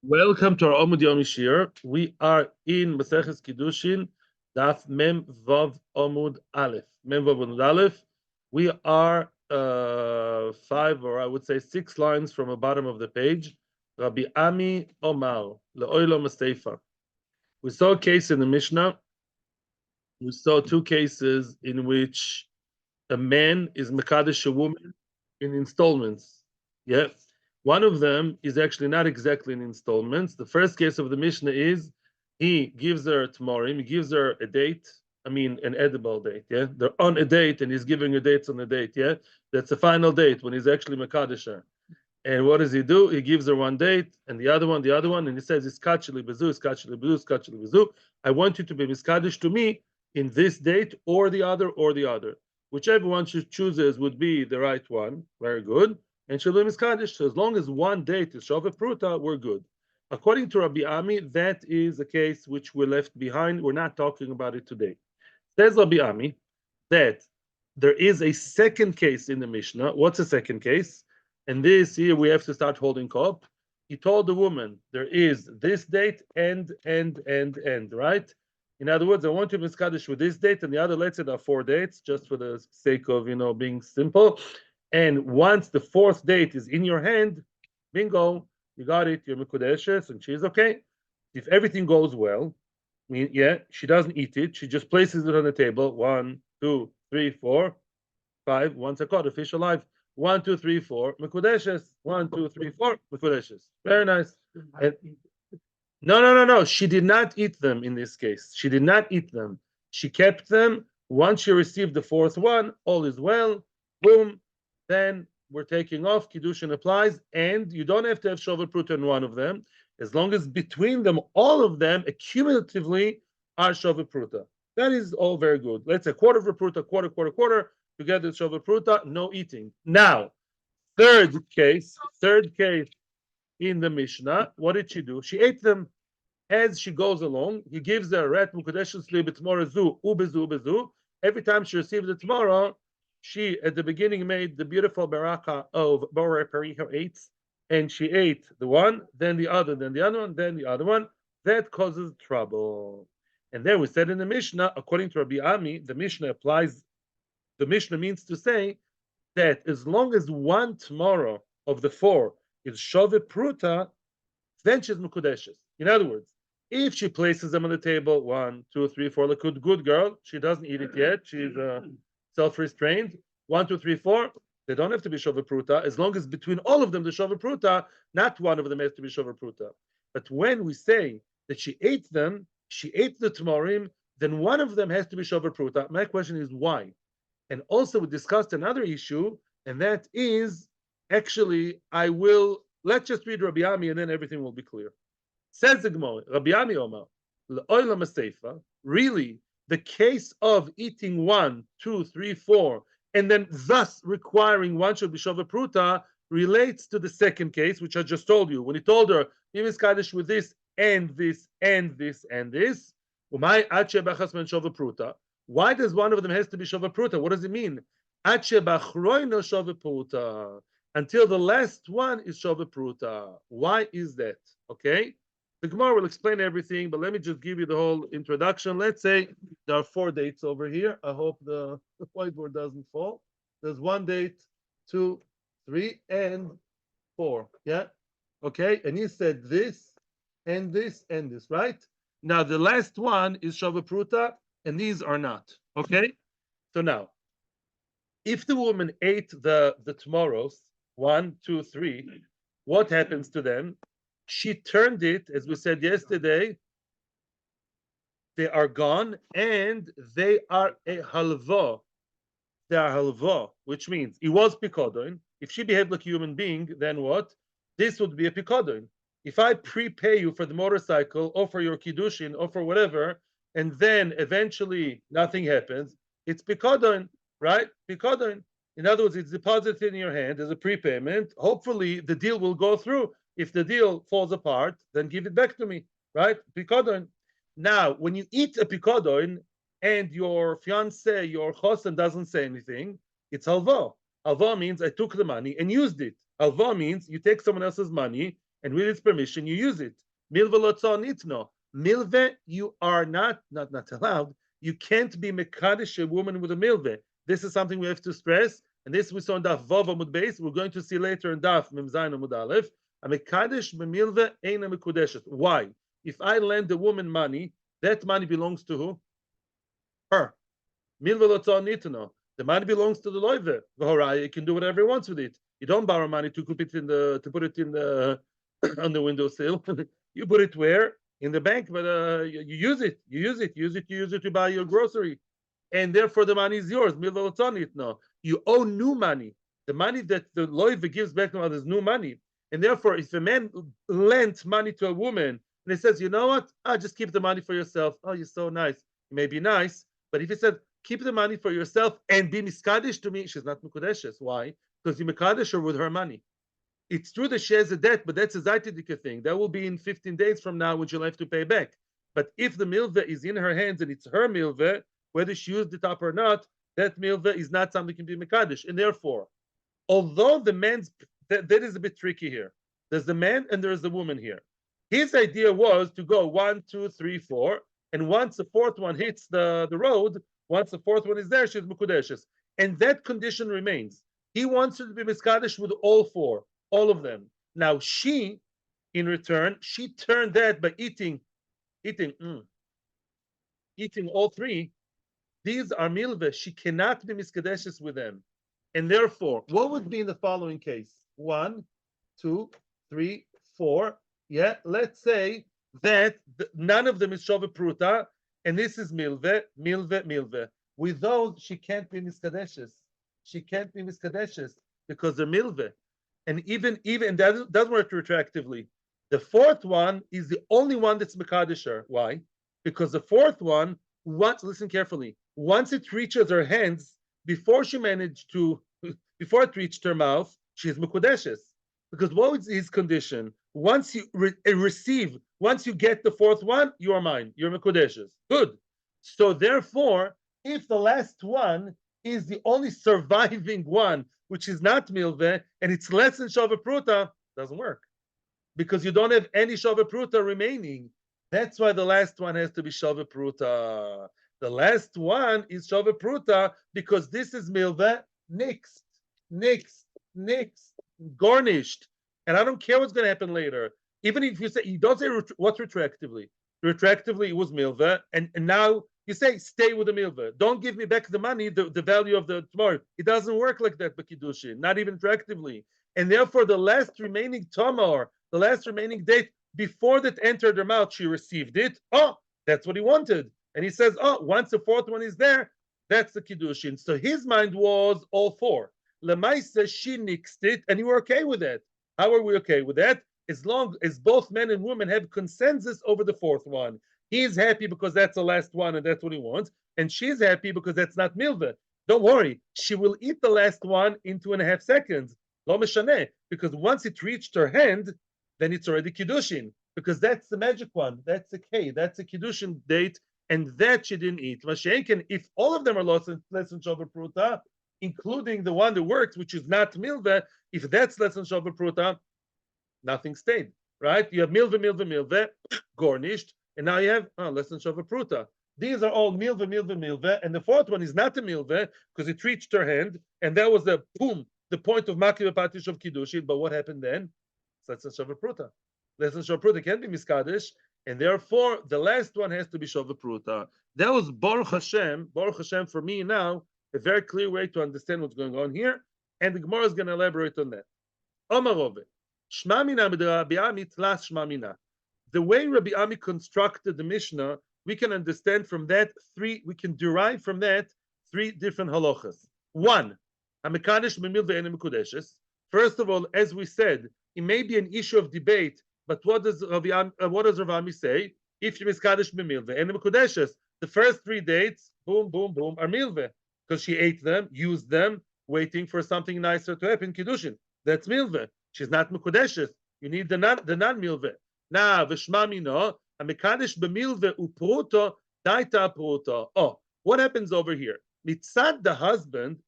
Welcome to our Amud Yomi Shiur. We are in Maseches Kiddushin, Daf Mem Vav Amud Aleph. Mem Vav Amud Aleph. We are five, or I would say 6 lines from the bottom of the page. Rabbi Ami Omar Le'oilo Masteifa. We saw a case in the Mishnah. We saw 2 cases in which a man is mekadesh a woman in installments. Yeah. One of them is actually not exactly in installments. The first case of the Mishnah is he gives her tmorim, he gives her a date, an edible date. Yeah. They're on a date and he's giving her dates on a date. Yeah. That's the final date when he's actually mekadesh her. And what does he do? He gives her one date and the other one, and he says, Iskacheli bezu, Iskacheli bezu, Iskacheli bezu. I want you to be miskadesh to me in this date or the other or the other. Whichever one she chooses would be the right one. Very good. And she'll be miskadesh. So as long as one date is shove pruta, we're good. According to Rabbi Ami, that is a case which we left behind. We're not talking about it today. Says Rabbi Ami that there is a second case in the Mishnah. What's the second case? And this here we have to start holding up. He told the woman there is this date and, right? In other words, I want to miskadish with this date and the other. Let's say there are 4 dates, just for the sake of being simple. And once the 4th date is in your hand, bingo, you got it. You're mikudeshes, and she's okay. If everything goes well, she doesn't eat it. She just places it on the table. 1, 2, 3, 4, 5. Once I caught a fish alive. 1, 2, 3, 4. Mekudeshes. 1, 2, 3, 4. Mekudeshes. Very nice. And, no. She did not eat them in this case. She did not eat them. She kept them. Once she received the 4th one, all is well. Boom. Then we're taking off. Kiddushin applies. And you don't have to have shovel pruta in one of them. As long as between them, all of them accumulatively are shovel pruta. That is all very good. Let's say quarter of a pruta, quarter. Together shovel pruta, no eating. Now, third case in the Mishnah, what did she do? She ate them as she goes along. He gives her rat mukadeshes tomorrow zu ubezu. Every time she received it tomorrow, she at the beginning made the beautiful baraka of Borei Periha 8, and she ate the one, then the other, then the other one, then the other one. That causes trouble. And then we said in the Mishnah, according to Rabbi Ami, the Mishnah means to say that as long as one tomorrow of the 4 is shove pruta, then she's mukudeshes. In other words, if she places them on the table, 1, 2, 3, 4, like good girl, she doesn't eat it yet. She's self-restrained. 1, 2, 3, 4. They don't have to be shove pruta as long as between all of them the shove pruta, not one of them has to be shove pruta. But when we say that she ate them, she ate the tmorim, then one of them has to be shove pruta. My question is why? And also we discussed another issue, and that is actually let's just read Rabbi Ami and then everything will be clear. Says the Gemara, Rabbi Ami Omar, Le'olam Maseifa, really the case of eating 1, 2, 3, 4, and then thus requiring one should be shova pruta relates to the second case, which I just told you. When he told her, Mimis Kaddish with this and this and this and this, Umay Ache Bachas Men Shova Pruta. Why does one of them has to be shova pruta? What does it mean? Ache Bachroino Shova Pruta. Until the last one is shova pruta. Why is that? Okay? The Gemara will explain everything, but let me just give you the whole introduction. Let's say there are 4 dates over here. I hope the whiteboard doesn't fall. There's 1 date, 2, 3, and 4. Yeah? Okay? And he said this, and this, and this, right? Now, the last one is shova pruta, and these are not. Okay? So now, if the woman ate the tomorrows, 1, 2, 3, what happens to them? She turned it, as we said yesterday, they are gone, and they are a halva. They are halva, which means it was pikodon. If she behaved like a human being, then what? This would be a pikodon. If I prepay you for the motorcycle, or for your kiddushin, or for whatever, and then eventually nothing happens, it's pikodon, right? Pikodon. In other words, it's deposited in your hand as a prepayment. Hopefully, the deal will go through. If the deal falls apart, then give it back to me, right? Pikodon. Now, when you eat a pikodon and your fiance, your chosen doesn't say anything, it's halva. Halva means I took the money and used it. Halva means you take someone else's money and with its permission, you use it. Milve lotzon nitno. Milve, you are not allowed. You can't be mekadesh a woman with a milve. This is something we have to stress, and this we saw in Daf Vav Amud Beis. We're going to see later in Daf Mem Zayin Amud Aleph. A mekadesh b'milve eina mekudeshet. Why? If I lend a woman money, that money belongs to who? Her. Milve lotzon nitno. The money belongs to the loive. V'horai can do whatever he wants with it. You don't borrow money to put it in the on the windowsill. You put it where? In the bank, but you use it. You use it to buy your grocery. And therefore the money is yours. No. You owe new money. The money that the loive gives back to others is new money. And therefore, if a man lent money to a woman and he says, you know what? Just keep the money for yourself. Oh, you're so nice. You may be nice, but if he said, keep the money for yourself and be miskadesh to me, she's not mekudeshes. Why? Because you mekadesh her with her money. It's true that she has a debt, but that's a zaitidika thing. That will be in 15 days from now when she'll have to pay back. But if the milve is in her hands and it's her milve, whether she used it up or not, that milve is not something that can be mekadesh. And therefore, although the man's, that is a bit tricky here. There's the man and there's the woman here. His idea was to go 1, 2, 3, 4, and once the fourth one hits the road, once the fourth one is there, she's mekudeshes. And that condition remains. He wants her to be miskadesh with all four, all of them. Now she, in return, she turned that by eating all three. These are milve. She cannot be miskadeshes with them. And therefore, what would be in the following case? 1, 2, 3, 4. Yeah, let's say that none of them is shove pruta, and this is milve. With those, she can't be miskadeshes. She can't be miskadeshes because they're milve. And even that doesn't work retroactively. The fourth one is the only one that's mekadesher. Why? Because the fourth one, listen carefully, once it reaches her hands, before it reached her mouth, she's mekudeshes. Because what is his condition? Once you receive, once you get the fourth one, you are mine. You're mekudeshes. Good. So therefore, if the last one is the only surviving one, which is not milve, and it's less than shava pruta, doesn't work. Because you don't have any shava pruta remaining. That's why the last one has to be shava pruta. The last one is shava pruta because this is milve, nixed, garnished. And I don't care what's going to happen later. Even if you say, you don't say what's retroactively. Retroactively, it was milve, and now you say, stay with the milve. Don't give me back the money, the value of the tomorrow. It doesn't work like that, Kiddushin, not even retroactively. And therefore, the last remaining tamar, the last remaining date, before that entered her mouth, she received it. Oh, that's what he wanted. And he says, oh, once the fourth one is there, that's the Kiddushin. So his mind was all four. Lemaisa, she nixed it, and you were okay with that. How are we okay with that? As long as both men and women have consensus over the fourth one. He's happy because that's the last one and that's what he wants. And she's happy because that's not milve. Don't worry, she will eat the last one in 2.5 seconds. Lo meshaneh, because once it reached her hand, then it's already Kiddushin. Because that's the magic one. That's a K. That's a Kiddushin date. And that she didn't eat. Mashenken, if all of them are less than Shava Pruta, including the one that works, which is not milve, if that's less than Shava Pruta, nothing stayed. Right? You have milve, garnished. And now you have less than Shava Pruta. These are all milve, and the fourth one is not a milve because it reached her hand, and that was the point of Makri Patish of Kiddushin. But what happened then? Less than Shava Pruta. Less than Shava Pruta can't be miskadesh, and therefore the last one has to be Shava Pruta. That was Baruch Hashem for me now, a very clear way to understand what's going on here, and the Gemara is going to elaborate on that. Omarove, Shmamina Rabbi Ami tlas Shmamina. The way Rabbi Ami constructed the Mishnah, we can understand from that we can derive from that 3 different halachas. 1, Hamekadesh Memil ve'enim Mekudeshes. First of all, as we said, it may be an issue of debate, but what does Rabbi Ami say? If you miskadesh Memil ve'enim Mekudeshes, the first 3 dates, boom, are milve, because she ate them, used them, waiting for something nicer to happen, Kiddushin. That's milve. She's not Mekudeshes. You need the non-milve. Now, v'shmamino, hamekadesh b'milve upruto, daita pruto. Oh, what happens over here? Mitzad the husband,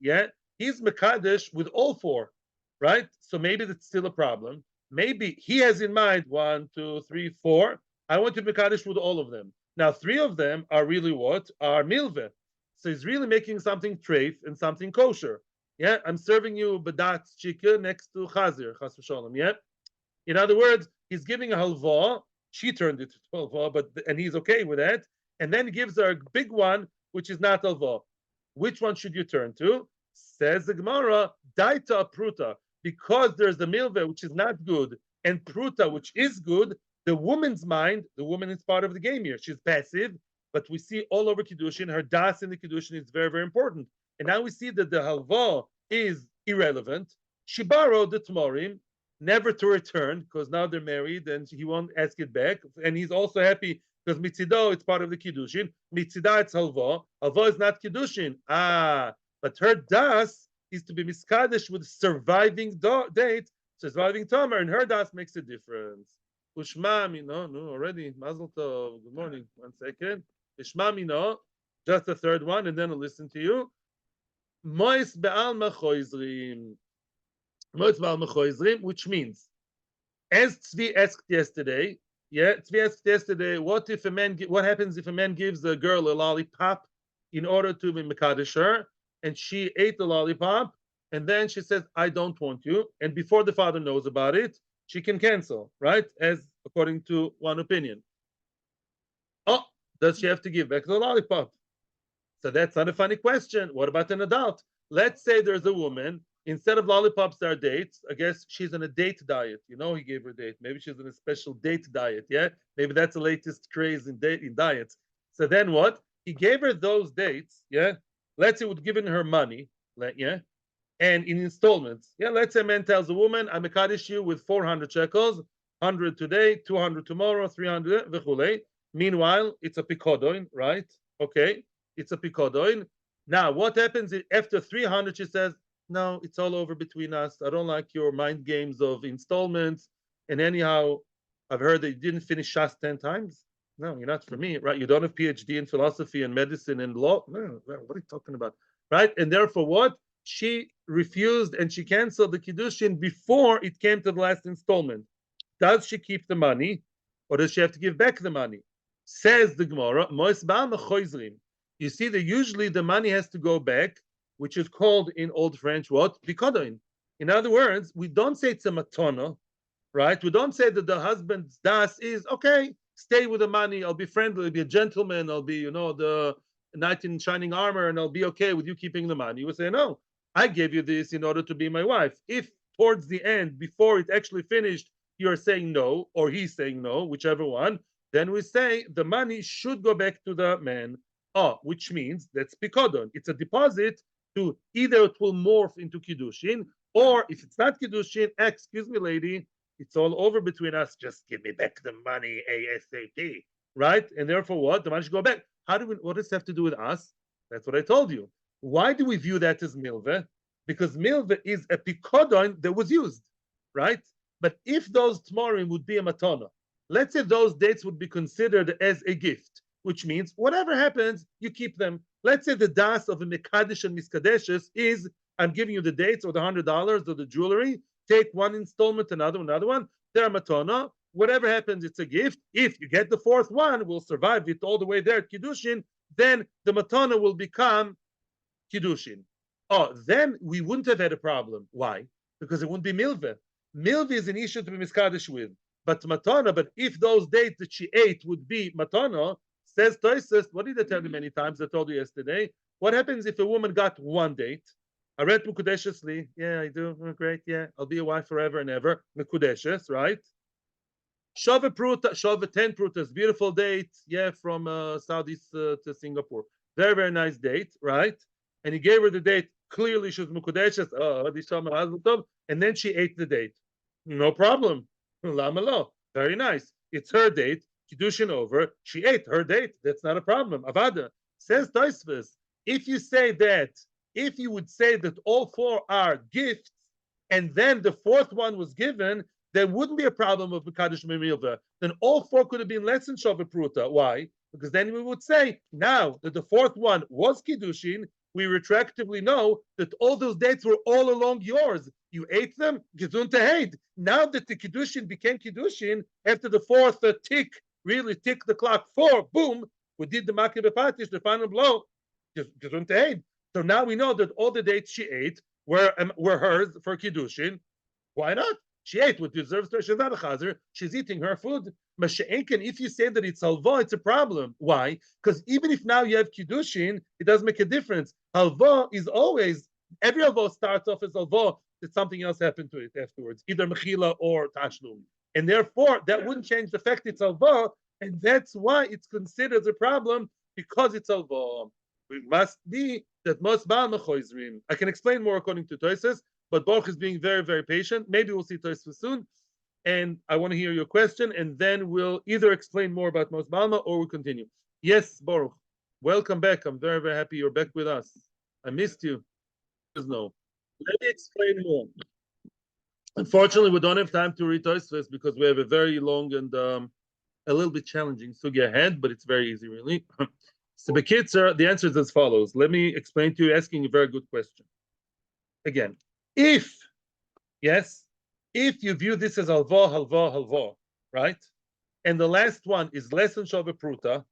he's mekadesh with all 4, right? So maybe that's still a problem. maybe he has in mind 1, 2, 3, 4. I want to be Kaddish with all of them. Now, 3 of them are really what? Are milveh. So he's really making something treif and something kosher. Yeah, I'm serving you badat chicken next to chazir, chas v'sholem. Yeah. In other words, he's giving a halva. She turned it to halva, and he's okay with that. And then he gives her a big one, which is not halva. Which one should you turn to? Says the Gemara, daita pruta, because there's the milveh, which is not good, and pruta, which is good. The woman's mind, the woman is part of the game here. She's passive, but we see all over Kiddushin, her das in the Kiddushin is very, very important. And now we see that the halva is irrelevant. She borrowed the tmorim, never to return, because now they're married and he won't ask it back. And he's also happy because mitzido, it's part of the Kiddushin. Mitzida, it's halva. Halva is not Kiddushin. But her das is to be miskadesh with surviving date, surviving tamer, and her das makes a difference. Ushma mino, no, already. Mazel tov. Good morning. 1 second. Ushma mino, just the third one, and then I'll listen to you. Mois be'alma choizrim. Mois be'alma choizrim, which means, as Tzvi asked yesterday, Tzvi asked yesterday, what happens if a man gives a girl a lollipop in order to be mekadesh her, and she ate the lollipop, and then she says, I don't want you, and before the father knows about it, she can cancel, right? As according to one opinion. Oh, does she have to give back the lollipop? So that's not a funny question. What about an adult? Let's say there's a woman, instead of lollipops, there are dates. I guess she's on a date diet. You know, he gave her a date. Maybe she's on a special date diet. Yeah, maybe that's the latest craze in diets. So then what? He gave her those dates. Yeah, let's say would given her money. Yeah, and in installments. Yeah, let's say a man tells a woman, I'm a kaddish you with 400 shekels, 100 today, 200 tomorrow, 300 v'chulei. Meanwhile, it's a pikodon, right? Okay, it's a pikodon. Now, what happens after 300? She says, no, it's all over between us. I don't like your mind games of installments. And anyhow, I've heard that you didn't finish Shas 10 times. No, you're not for me, right? You don't have PhD in philosophy and medicine and law. No, what are you talking about? Right? And therefore, what? She refused and she canceled the Kiddushin before it came to the last installment. Does she keep the money or does she have to give back the money? Says the Gemara, you see that usually the money has to go back, which is called in Old French what? Pikodin. In other words, we don't say it's a matona, right? We don't say that the husband's das is, okay, stay with the money, I'll be friendly, I'll be a gentleman, I'll be, the knight in shining armor, and I'll be okay with you keeping the money. You would say, no, I gave you this in order to be my wife. If towards the end, before it actually finished, you're saying no, or he's saying no, whichever one, then we say the money should go back to the man. Which means that's pikodon. It's a deposit to either it will morph into Kiddushin, or if it's not Kiddushin, excuse me, lady, it's all over between us. Just give me back the money ASAP, right? And therefore, what? The money should go back. What does it have to do with us? That's what I told you. Why do we view that as milveh? Because milveh is a pikodon that was used, right? But if those tmorim would be a matana, let's say those dates would be considered as a gift, which means whatever happens, you keep them. Let's say the das of a mekadesh and miskadeshes is, I'm giving you the dates or the $100 or the jewelry, take one installment, another one, they're matana. Whatever happens, it's a gift. If you get the fourth one, we'll survive it all the way there at Kiddushin, then the matana will become Kiddushin. Then we wouldn't have had a problem. Why? Because it wouldn't be milveh. Milveh is an issue to be miskadesh with. But matana, but if those dates that she ate would be matana, says Toises, what did I tell you many times? I told you yesterday. What happens if a woman got one date? I read Mekudeshesly. Yeah, I do. Oh, great. Yeah, I'll be a wife forever and ever. Mekudeshes, right? Shove Pruta, Shove 10 Prutas, beautiful date. Yeah, from Southeast to Singapore. Very, very nice date, right? And he gave her the date. Clearly, she was Mekudeshes. And then she ate the date. No problem. Lama lo. Very nice. It's her date. Kiddushin over. She ate her date. That's not a problem. Avada. Says Tosfos, if you would say that all four are gifts, and then the fourth one was given, there wouldn't be a problem of Mekadosh Memilva. Then all four could have been less than Shava Pruta. Why? Because then we would say, now that the fourth one was Kiddushin, we retroactively know that all those dates were all along yours. You ate them, gesundheit. Now that the Kiddushin became Kiddushin, after the fourth tick, really tick the clock, 4, boom, we did the Makir Bepatish, the final blow, gesundheit. So now we know that all the dates she ate were hers for Kiddushin. Why not? She ate what deserves her. She's not a chazer. She's eating her food. Masha'enken, if you say that it's halva, it's a problem. Why? Because even if now you have kiddushin, it doesn't make a difference. Halva is always, every halva starts off as halva, that something else happened to it afterwards, either mechila or tashlum. And therefore, that wouldn't change the fact it's halva, and that's why it's considered a problem, because it's halva. It must be that most ba'al mechoizrim. I can explain more according to Tosfos, but Baruch is being very, very patient. Maybe we'll see Tosfos soon. And I want to hear your question, and then we'll either explain more about Mos Balma or we'll continue. Yes, Baruch. Welcome back. I'm very, very happy you're back with us. I missed you. No. Let me explain more. Unfortunately, we don't have time to read Tosfos because we have a very long and a little bit challenging sugi ahead, but it's very easy, really. So, Bekitzer, the answer is as follows. Let me explain to you, asking a very good question. Again, if you view this as halva, halva, halva, right? And the last one is less than shava pruta,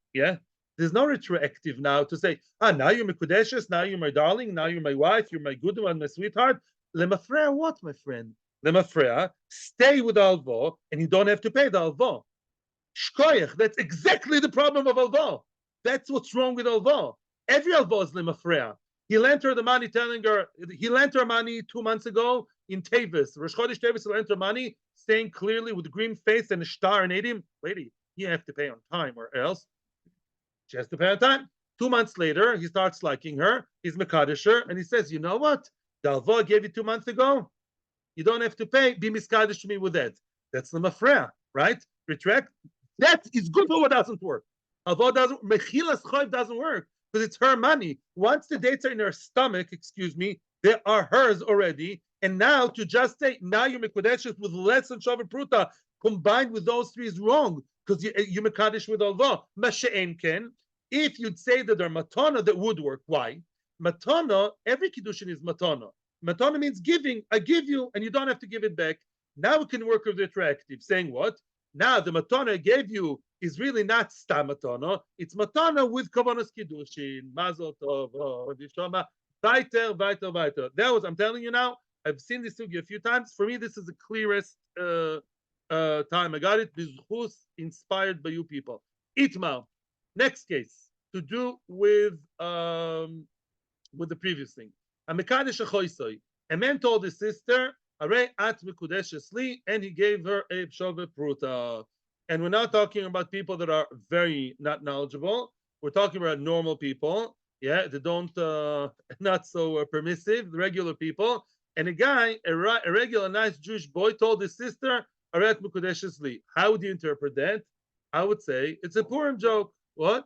there's no retroactive now to say, now you're my kudeshes, now you're my darling, now you're my wife, you're my good one, my sweetheart. Lemafrea what, my friend? Lemafrea, stay with halva, and you don't have to pay the halva. Shkoyach, that's exactly the problem of halva. That's what's wrong with halva. Every halva is lemafrea. He lent her the money, telling her he lent her money 2 months ago in Tevis. Rosh Chodesh Tevis, he lent her money, saying clearly with a green face and a star and Edim, lady, you have to pay on time or else. She has to pay on time. 2 months later, he starts liking her. He's Mekadesh her, and he says, you know what? The halva I gave you 2 months ago. You don't have to pay. Be miskadesh to me with that. That's the mafreya, right? Retract. That is good for what doesn't work. Halva doesn't. Mechilas choiv doesn't work. Because it's her money. Once the dates are in her stomach, they are hers already. And now to just say, now you're Mekadesh with less than Shavuot Pruta, combined with those three is wrong. Because you're Mekadesh with Alva. Masha'en ken. If you'd say that they're Matana, that would work. Why? Matana, every Kiddushin is Matana. Matana means giving. I give you, and you don't have to give it back. Now we can work with the retroactive, saying what? Now the Matana I gave you is really not stam matana. It's matana with kavanos kiddushin. Mazel tov. Weiter. That was, I'm telling you now, I've seen this sugi a few times. For me, this is the clearest time I got it. Bizchus, inspired by you people. Itmar. Next case to do with the previous thing. A mekadesh achoisoi. A man told his sister, "Arei at mekudeshes li," and he gave her a pshove pruta. And we're not talking about people that are very not knowledgeable. We're talking about normal people. They don't, not so permissive, regular people. And a guy, a regular nice Jewish boy, told his sister, Aret Mukudeshes Li. How would you interpret that? I would say it's a Purim joke. What?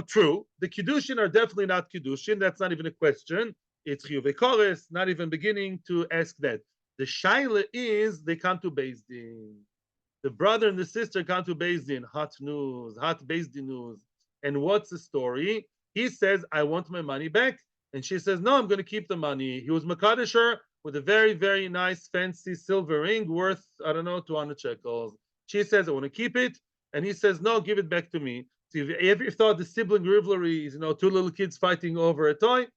True. The Kiddushin are definitely not Kiddushin. That's not even a question. It's Chiyuvei Kores, not even beginning to ask that. The Shaila is they come to Beis Din. The brother and the sister come to Beis Din. Hot news, hot Beis Din news. And what's the story? He says, I want my money back. And she says, no, I'm going to keep the money. He was Makadesher with a very, very nice, fancy silver ring worth, I don't know, 200 shekels. She says, I want to keep it. And he says, no, give it back to me. So if you ever thought the sibling rivalry is, two little kids fighting over a toy,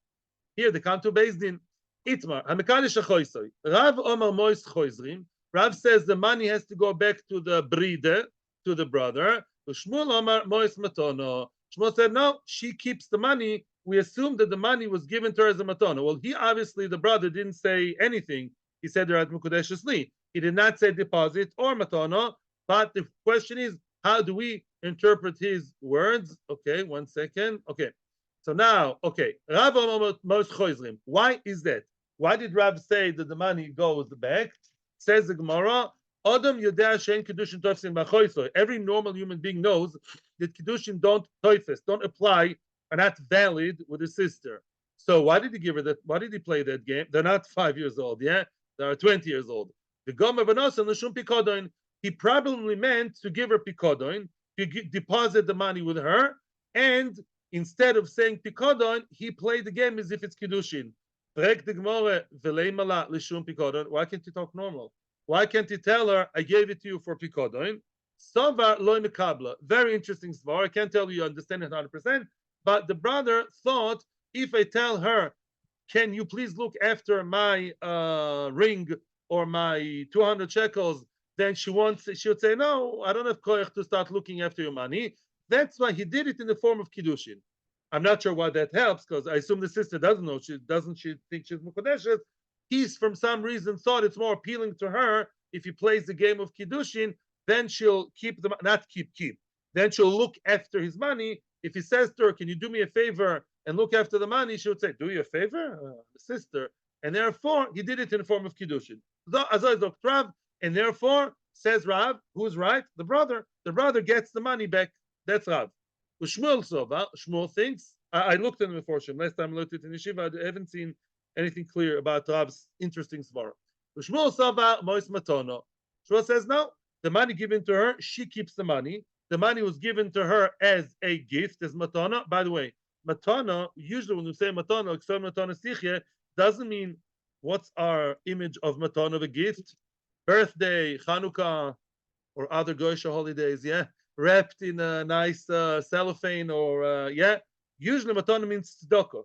here they come to Beis Din. Itmar, HaMekadesh HaChoisoi. Rav Omar Mois Choizrim. Rav says the money has to go back to the bride, to the brother. Shmuel Omar Mois Matono. Shmuel said, no, she keeps the money. We assume that the money was given to her as a matana. Well, he obviously, the brother, didn't say anything. He said they're at Mukudeshes Li. He did not say deposit or matana. But the question is, how do we interpret his words? Okay, 1 second. Okay. So now, okay. Rav Mos Choizrim. Why is that? Why did Rav say that the money goes back? Says the Gemara, Adam Yodea Shein Kiddushin Toifsin B'Choiso. Every normal human being knows that Kiddushin don't apply, are not valid with his sister. So why did he give her that? Why did he play that game? They're not 5 years old, they are 20 years old. The Gomer Vanosan L'Shum Pikodon. He probably meant to give her Pikodon, to deposit the money with her, and instead of saying Pikodon, he played the game as if it's Kiddushin. Why can't you talk normal? Why can't you tell her, I gave it to you for Pikodon? Sovar loy mekabla. Very interesting svar. I can't tell you understand it 100%, but the brother thought if I tell her, can you please look after my ring or my 200 shekels, then she would say, no, I don't have koyach to start looking after your money. That's why he did it in the form of Kiddushin. I'm not sure why that helps, because I assume the sister doesn't know. She think she's Mukadeshes. He's from some reason thought it's more appealing to her if he plays the game of Kiddushin, then she'll keep the not keep. Then she'll look after his money. If he says to her, can you do me a favor and look after the money, she would say, do you a favor? Sister. And therefore, he did it in the form of Kiddushin. And therefore, says Rav, who's right? The brother. The brother gets the money back. That's Rav. Shmuel thinks, I looked at him before Shem. Last time I looked at it in Yeshiva, I haven't seen anything clear about Rav's interesting svara. Shmuel Sava Mois Matono. Shmuel says, no, the money given to her, she keeps the money. The money was given to her as a gift, as matana. By the way, matana, usually when we say matana, doesn't mean what's our image of matana of a gift? Birthday, Chanukah, or other Goisha holidays, yeah? Wrapped in a nice cellophane or, yeah? Usually matana means tzedakah,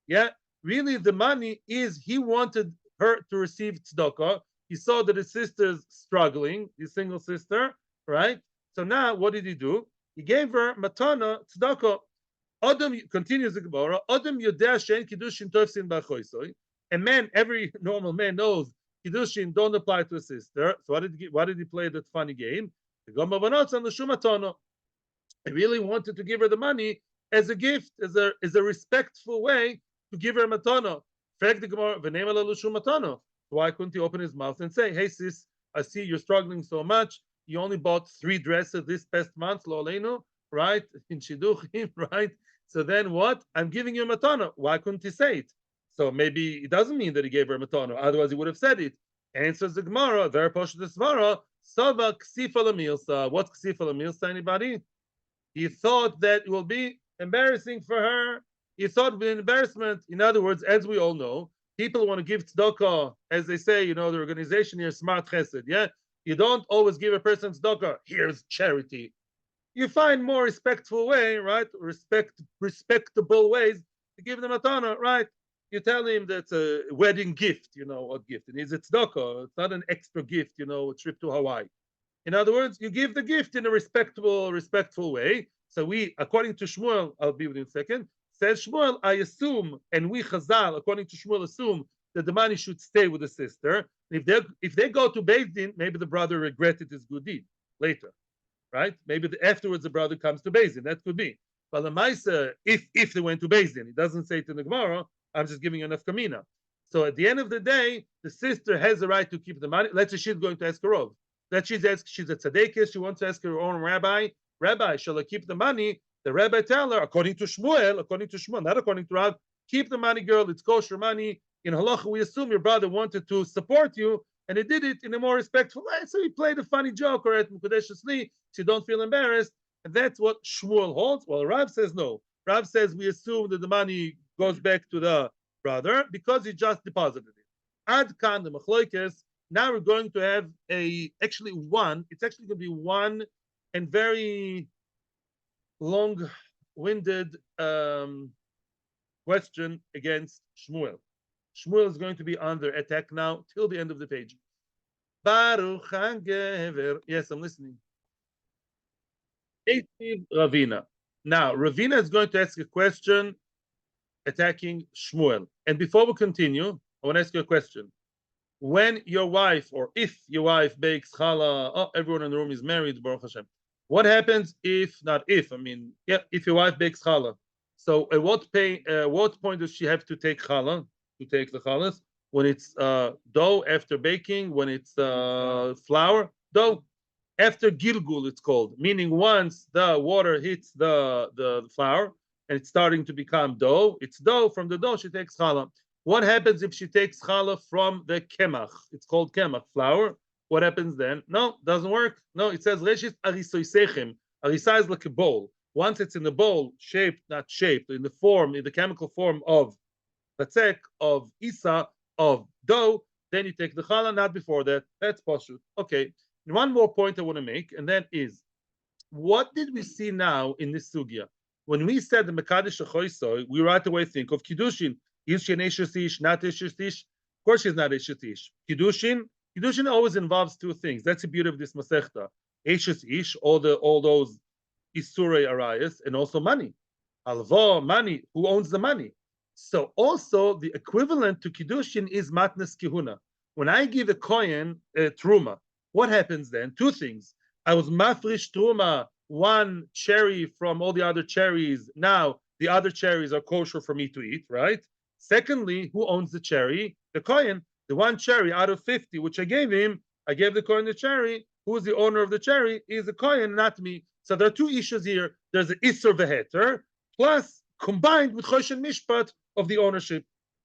yeah? Really, the money is, he wanted her to receive tzedakah. He saw that his sister's struggling, his single sister, right? So now, what did he do? He gave her matana tzedakah. Adam continues the Gemara. Adam yodea shein kiddushin tofsin b'achoisoi. A man, every normal man knows kiddushin don't apply to a sister. So why did he play that funny game? He really wanted to give her the money as a gift, as a respectful way to give her matana. Why couldn't he open his mouth and say, hey sis, I see you're struggling so much. You only bought 3 dresses this past month, lo aleinu, right? In Shidduchim, right? So then what? I'm giving you a matana. Why couldn't he say it? So maybe it doesn't mean that he gave her a matana. Otherwise he would have said it. Answers the Gemara, very posh the svara, Sava ksifa lamilsa. What's ksifa lamilsa, anybody? He thought that it will be embarrassing for her. He thought it would be an embarrassment. In other words, as we all know, people want to give tzedakah, as they say, the organization here, smart chesed, yeah? You don't always give a person tzedakah, here's charity. You find more respectful way, right? Respectable ways to give them matana, right? You tell him that's a wedding gift, what gift? It needs a tzedakah. It's not an extra gift, a trip to Hawaii. In other words, you give the gift in a respectful way. So we, according to Shmuel, I'll be with you in a second, says Shmuel, I assume, and we Chazal, according to Shmuel, assume that the money should stay with the sister. If they go to Beis Din, maybe the brother regretted his good deed later, right? Maybe afterwards the brother comes to Beis Din. That could be. But the Maisa, if they went to Beis Din, it doesn't say it in the Gemara. I'm just giving you enough kamina. So at the end of the day, the sister has the right to keep the money. Let's say she's going to ask her rov. That she's a tzaddikus. She wants to ask her own rabbi. Rabbi, shall I keep the money? The rabbi tell her, according to Shmuel, not according to Rav, keep the money, girl. It's kosher money. In halacha, we assume your brother wanted to support you, and he did it in a more respectful way. So he played a funny joke, or at Mukadeshesli, so you don't feel embarrassed. And that's what Shmuel holds. Well, Rav says no. Rav says we assume that the money goes back to the brother because he just deposited it. Ad kan the machloikes. Now we're going to have it's actually going to be one and very long-winded question against Shmuel. Shmuel is going to be under attack now till the end of the page. Baruch HaGever. Yes, I'm listening. Ravina. Now, Ravina is going to ask a question attacking Shmuel. And before we continue, I want to ask you a question. When your wife, or if your wife bakes challah, everyone in the room is married, Baruch Hashem. What happens if your wife bakes challah? So at what point does she have to take challah, to take the challahs? When it's dough after baking, when it's flour, dough. After gilgul, it's called, meaning once the water hits the flour and it's starting to become dough, it's dough. From the dough, she takes challah. What happens if she takes challah from the kemach? It's called kemach, flour. What happens then? No, doesn't work. No, it says reshis arisoisechem. Arisa is like a bowl. Once it's in the bowl, not shaped, in the chemical form of batzek of isa of dough, then you take the challah, not before that. That's pashut. Okay. And one more point I want to make, and that is, what did we see now in this sugya? When we said the Mekadesh Achoisoi, we right away think of Kiddushin. Is she an Eshes not Eshes Ish? Of course she's not Eshes Ish. Kiddushin always involves two things. That's the beauty of this Masechta. Eshes Ish, all those Isurei Arayas, and also money. Alva, money, who owns the money? So also the equivalent to Kiddushin is Matnes Kihuna. When I give a kohen truma, what happens then? Two things. I was mafrish truma, one cherry from all the other cherries. Now the other cherries are kosher for me to eat, right? Secondly, who owns the cherry? The kohen. The one cherry out of 50, which I gave him, I gave the kohen the cherry. Who is the owner of the cherry? Is the kohen, not me. So there are two issues here. There's the isur veheter, plus combined with choshen mishpat of the ownership.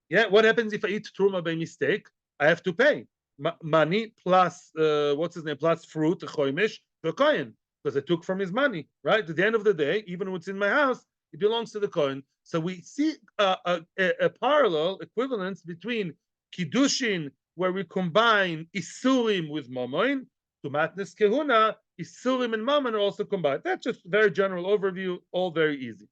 Yeah, what happens if I eat truma by mistake? I have to pay money plus plus fruit, choimish, to a kohen, because I took from his money. Right, at the end of the day, even when it's in my house, it belongs to the kohen. So we see a parallel equivalence between kiddushin, where we combine isurim with mammon, to matnes kehuna, isurim and mammon are also combined. That's just a very general overview, all very easy.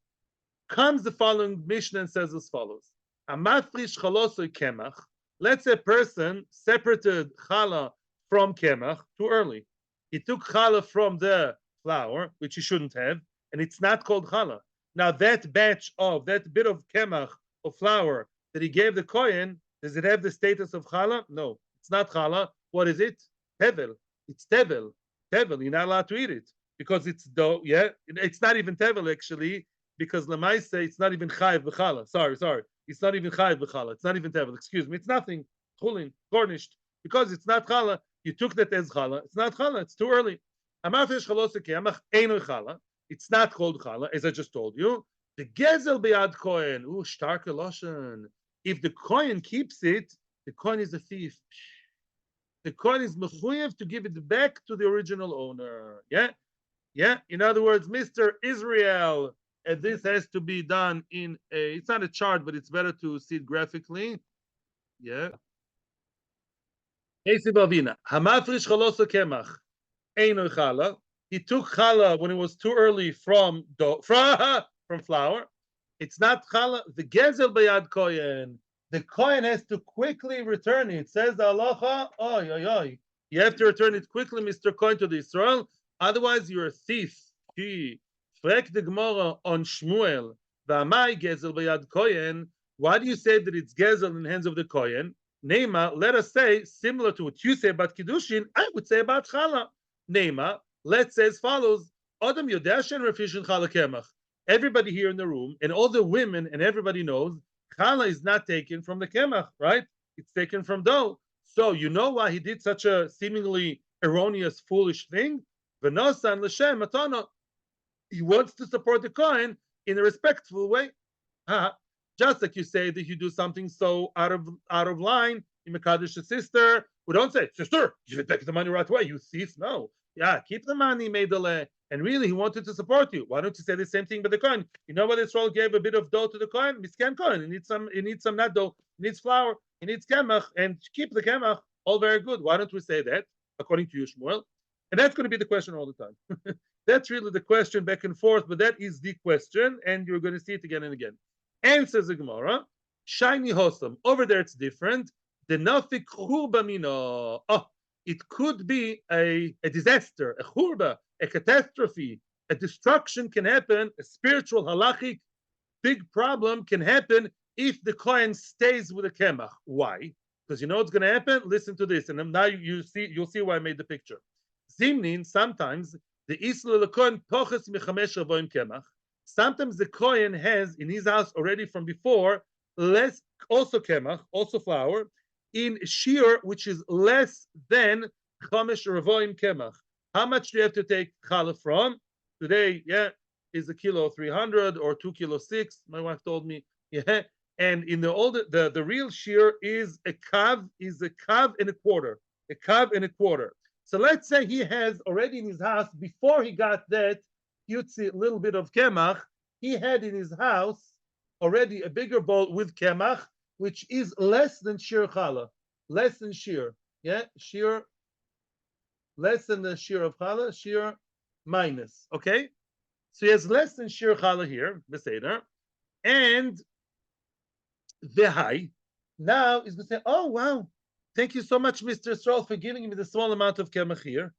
Comes the following Mishnah and says as follows: Amafrish chalosoy kemach. Let's say a person separated challah from kemach too early. He took challah from the flour, which he shouldn't have, and it's not called challah. Now that bit of kemach of flour that he gave the kohen, does it have the status of challah? No, it's not challah. What is it? Tevel. It's tevel. Tevel. You're not allowed to eat it because it's dough. Yeah, it's not even tevel actually, because lemaise it's not even chayiv b'challah. Sorry. It's not even chayiv b'challah. It's not even tevel. Excuse me. It's nothing. Chulin, garnished. Because it's not challah. You took that as challah. It's not challah. It's too early. It's not called challah, as I just told you. The gezel beyad kohen. Ooh, starke loshen. If the kohen keeps it, the kohen is a thief. The kohen is mechuyev to give it back to the original owner. Yeah. In other words, Mr. Israel, and this has to be done in a. It's not a chart, but it's better to see it graphically. Yeah. He took challah when it was too early from flour. It's not challah. The gezel bayad kohen. The kohen has to quickly return it. It says the halacha. You have to return it quickly, Mr. Kohen, to the Israel. Otherwise, you're a thief. Frek the Gemara on Shmuel. V'amai gezel bayad kohen. Why do you say that it's gezel in the hands of the kohen? Neima, let us say, similar to what you say about Kiddushin, I would say about Challah. Neima, let's say as follows: Adam Yodashen Refishin Challah Kemach. Everybody here in the room, and all the women, and everybody knows, Challah is not taken from the Kemach, right? It's taken from dough. So you know why he did such a seemingly erroneous, foolish thing? V'nosan l'shem matana. He wants to support the Kohen in a respectful way. Just like you say that you do something so out of line, you mekadesh a sister. We don't say, sister, give it back the money right away. You thief. No. Yeah, keep the money, Meidele. And really, he wanted to support you. Why don't you say the same thing with the coin? You know what Israel gave a bit of dough to the coin? Miskan coin. He needs some not dough. He needs flour. He needs kemach. And keep the kemach. All very good. Why don't we say that, according to you, Shmuel? And that's going to be the question all the time. That's really the question back and forth, but that is the question, and you're going to see it again and again. Answers the Gemara, shiny hosam. Over there, it's different. The nafik churba mino. Oh, it could be a disaster, a churba, a catastrophe, a destruction can happen, a spiritual halachic big problem can happen if the kohen stays with the kemach. Why? Because you know what's going to happen. Listen to this, and now you'll see why I made the picture. Zimnin, sometimes the isla the kohen poches mechamesh ravoim kemach. Sometimes the kohen has in his house already from before less, also kemach, also flour, in shiur, which is less than chamesh ravoim kemach. How much do you have to take challah from? Today, is a kilo 300 or 2 kilo 6. My wife told me, And in the older, the real shiur is a kav and a quarter, a kav and a quarter. So let's say he has already in his house, before he got that yutzi little bit of kemach, he had in his house already a bigger bowl with kemach which is less than Shiur Challah, less than Shiur. Yeah, Shiur less than the Shiur of Challah, Shiur minus. Okay, so he has less than Shiur Challah here, Beseder, and the high. Now he's going to say, "Oh wow, thank you so much, Mr. Stroll, for giving me the small amount of kemach here.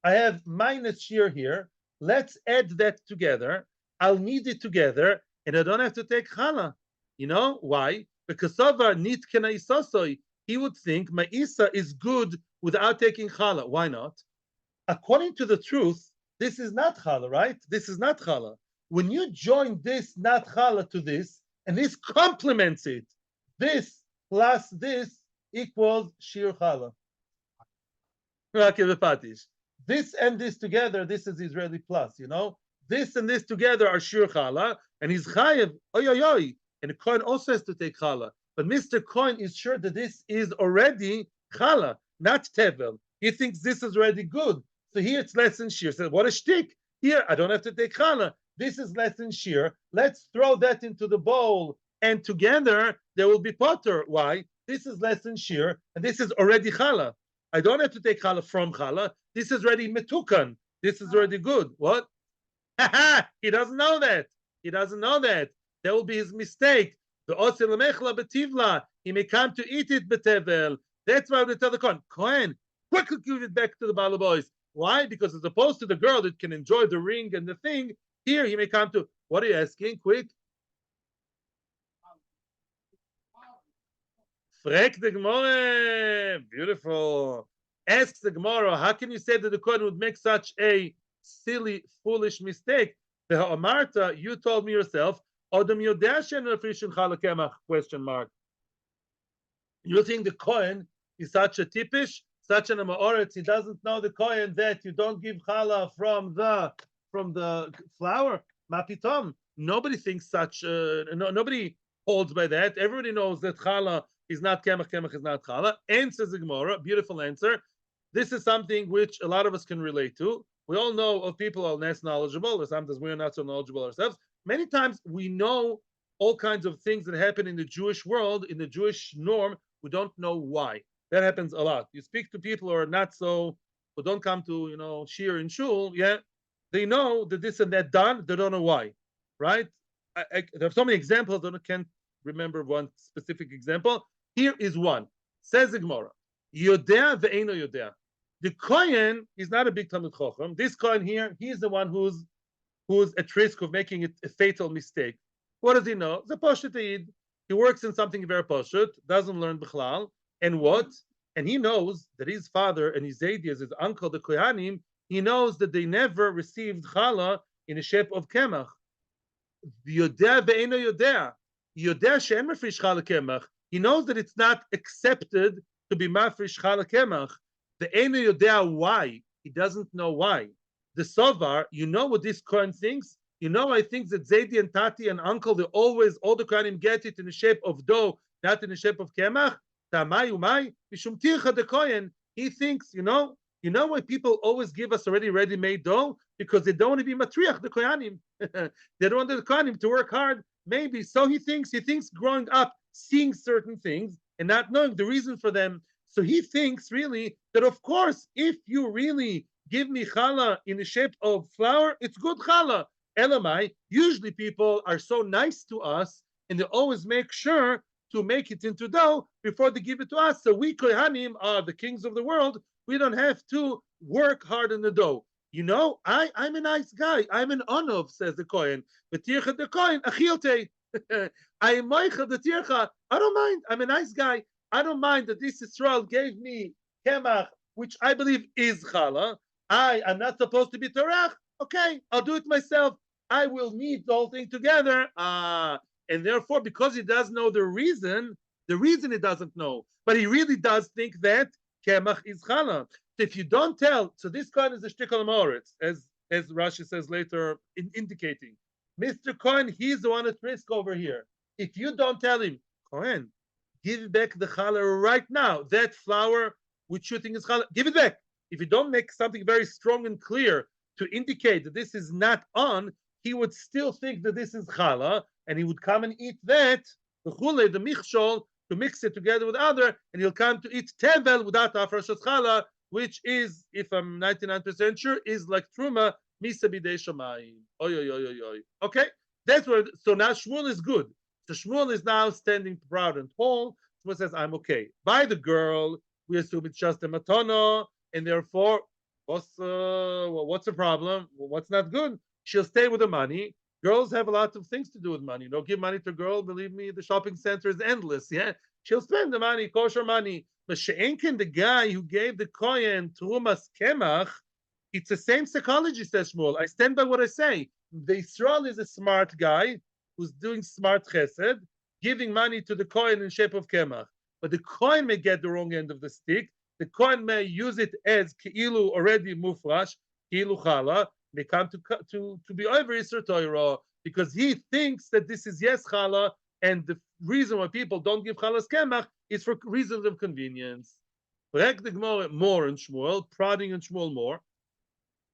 I have minus Shiur here. Let's add that together. I'll knead it together, and I don't have to take challah. You know why? Because Savar nit kena isosoi. He would think ma'isa is good without taking challah. Why not? According to the truth, this is not challah, right? This is not challah. When you join this not challah to this, and this complements it, this plus this equals shiur challah. This and this together, this is Israeli plus, you know? This and this together are shiur challah, and he's chayev, oy oy oy. And the Kohen also has to take challah. But Mr. Cohen is sure that this is already challah, not tevel. He thinks this is already good. So here it's less than shiur. So what a shtick. Here, I don't have to take challah. This is less than shiur. Let's throw that into the bowl, and together there will be potter. Why? This is less than shiur, and this is already challah. I don't have to take challah from challah. This is already metukan. This is already good. What? He doesn't know that. He doesn't know that. That will be his mistake. The osel mechla betivla. He may come to eat it betevel. That's why we tell the Kohen, quickly give it back to the Bala boys. Why? Because as opposed to the girl that can enjoy the ring and the thing, here he may come to, what are you asking? Quick. Frek the Gemara. Beautiful. Asks the Gemara, how can you say that the Kohen would make such a silly, foolish mistake? The Amarta, you told me yourself, Odom Yodashen Rafishin Chalakemach, question mark. You think the Kohen is such a typish, such an Amoritz, he doesn't know the Kohen that you don't give challah from the flour? Mapitom. Nobody thinks such, nobody holds by that. Everybody knows that challah is not kemach, kemach is not challah. And says the Gemara, beautiful answer. This is something which a lot of us can relate to. We all know of people who are less knowledgeable, or sometimes we're not so knowledgeable ourselves. Many times we know all kinds of things that happen in the Jewish world, in the Jewish norm. We don't know why. That happens a lot. You speak to people who are not so, who don't come to, shiur and shul, yeah, they know that this and that done, they don't know why, right? There are so many examples, I can't remember one specific example. Here is one. Says the Gemara, Yodea ve'eno Yodea. The Kohen is not a big Talmud Chochem. This Kohen here, he's the one who's at risk of making it a fatal mistake. What does he know? The Poshet Eid. He works in something very Poshet, doesn't learn Bichlal, and what? And he knows that his father and his Zaydias, his uncle, the Kohanim, he knows that they never received challah in the shape of kemach. Yodea ve'eno yodea. Yodea she'en mafrish challah kemach. He knows that it's not accepted to be mafrish challah kemach. Ve'eno yodea why. He doesn't know why. The Sovar, you know what this Kohen thinks? You know, I think that Zaydi and Tati and uncle, they always, all the Kohanim get it in the shape of dough, not in the shape of kemach. Tamai umai, mishum tircha the Kohen. He thinks, you know why people always give us already ready-made dough? Because they don't want to be matriach, the Kohanim. They don't want the Kohanim to work hard. Maybe. So he thinks growing up, seeing certain things and not knowing the reason for them. So he thinks really that, of course, if you really give me challah in the shape of flour, it's good challah. Elamai, usually people are so nice to us and they always make sure to make it into dough before they give it to us. So we Kohanim are the kings of the world. We don't have to work hard in the dough. You know, I'm a nice guy. I'm an onov, says the Kohen. But tircha the Kohen, achiote. I am moicha the tircha. I don't mind. I'm a nice guy. I don't mind that this Israel gave me kemach, which I believe is challah. I'm not supposed to be torach. Okay, I'll do it myself. I will knead the whole thing together. And therefore, because he doesn't know the reason he doesn't know, but he really does think that kemach is challah. So if you don't tell, so this Kohen is a shtikal moritz, as Rashi says later, indicating. Mr. Kohen, he's the one at risk over here. If you don't tell him, Kohen, give back the challah right now. That flour which you think is challah, give it back. If you don't make something very strong and clear to indicate that this is not on, he would still think that this is challah, and he would come and eat that, the michshol, to mix it together with other, and he'll come to eat tevel without afrashas challah, which is, if I'm 99% sure, is like truma misa bidei shamayim. Oy, oy, oy, oy, oy. Okay, that's where. So now Shmuel is good. So Shmuel is now standing proud and tall. Shmuel says, "I'm okay." By the girl, we assume it's just a matana, and therefore, what's the problem? What's not good? She'll stay with the money. Girls have a lot of things to do with money. Don't give money to a girl. Believe me, the shopping center is endless. Yeah, she'll spend the money, kosher money. But She'enkin, the guy who gave the kohen trumas kemach, it's the same psychology, says Shmuel. I stand by what I say. The Israel is a smart guy who's doing smart chesed, giving money to the kohen in shape of kemach. But the kohen may get the wrong end of the stick. The kohen may use it as keilu already mufrash, keilu chala. They come to be over Yisr Torah because he thinks that this is yes chala, and the reason why people don't give chalas kemach is for reasons of convenience. Rek the Gemara more in Shmuel, prodding in Shmuel more.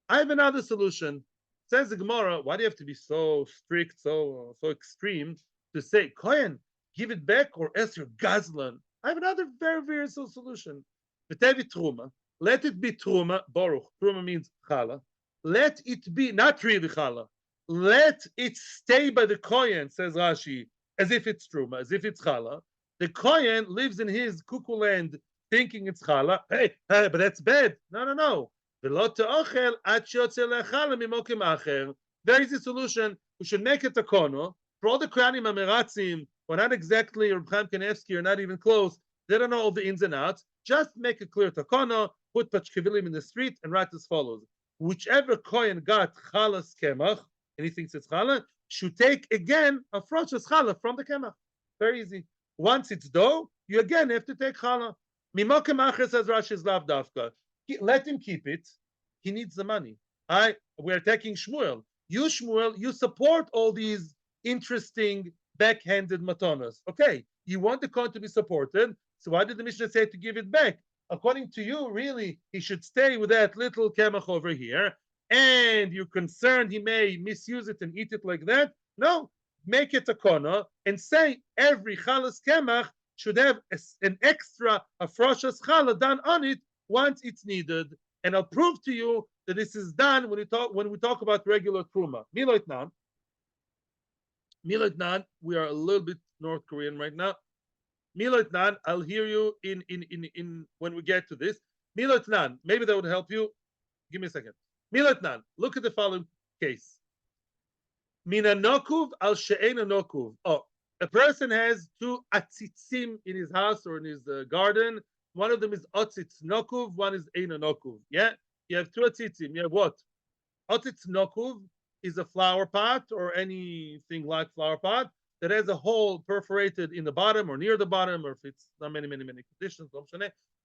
I have another solution. Says the Gemara, why do you have to be so strict, so extreme to say, Kohen, give it back or else you're gazlan? I have another very, very simple solution. V'tevi truma. Let it be truma, baruch. Truma means chala. Let it be, not really chala. Let it stay by the Kohen, says Rashi, as if it's truma, as if it's chala. The Kohen lives in his cuckoo land thinking it's chala. Hey, but that's bad. No. There is a solution. We should make it a kono. For all the Kohanim Ameratzim, we're not exactly Reb Chaim Kanevsky, or not even close. They don't know all the ins and outs. Just make it clear takono, put pachkevilim in the street, and write as follows. Whichever Kohen got chalas kemach, and he thinks it's challah, should take again a froshas challah from the kemach. Very easy. Once it's dough, you again have to take challah. Mimokem acher, says Rashi's lav dafka. Let him keep it. He needs the money. We're taking Shmuel. You, Shmuel, you support all these interesting backhanded matonas. Okay, you want the coin to be supported, so why did the Mishnah say to give it back? According to you, really, he should stay with that little kemach over here, and you're concerned he may misuse it and eat it like that? No, make it a kona and say every chalas kemach should have an extra afroshas challah done on it once it's needed. And I'll prove to you that this is done when we talk about regular truma. Miloitnan, we are a little bit North Korean right now. Miloitnan, I'll hear you in when we get to this. Miloitnan, maybe that would help you. Give me a second. Miloitnan, look at the following case. Mina nokuv al she'ena nokuv. Oh, a person has two atzitzim in his house or in his garden. One of them is otzitz nokuv, one is eina nokuv. Yeah, you have two atzitzim. You have what? Otzitz nokuv is a flower pot or anything like flower pot that has a hole perforated in the bottom or near the bottom, or if it's not many conditions.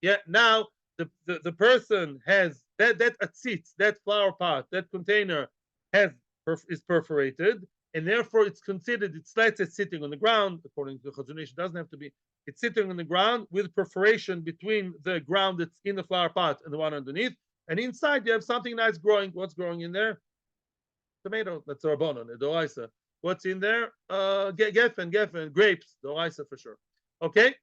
Yeah, now the person has that atzitz, that flower pot, that container is perforated, and therefore it's considered, it's like it's sitting on the ground. According to the Chazon Ish, it doesn't have to be. It's sitting on the ground with perforation between the ground that's in the flower pot and the one underneath. And inside you have something nice growing. What's growing in there? Tomato. That's Rabbanon, the Doraisa. What's in there? Geffen, grapes. Doraisa for sure. Okay?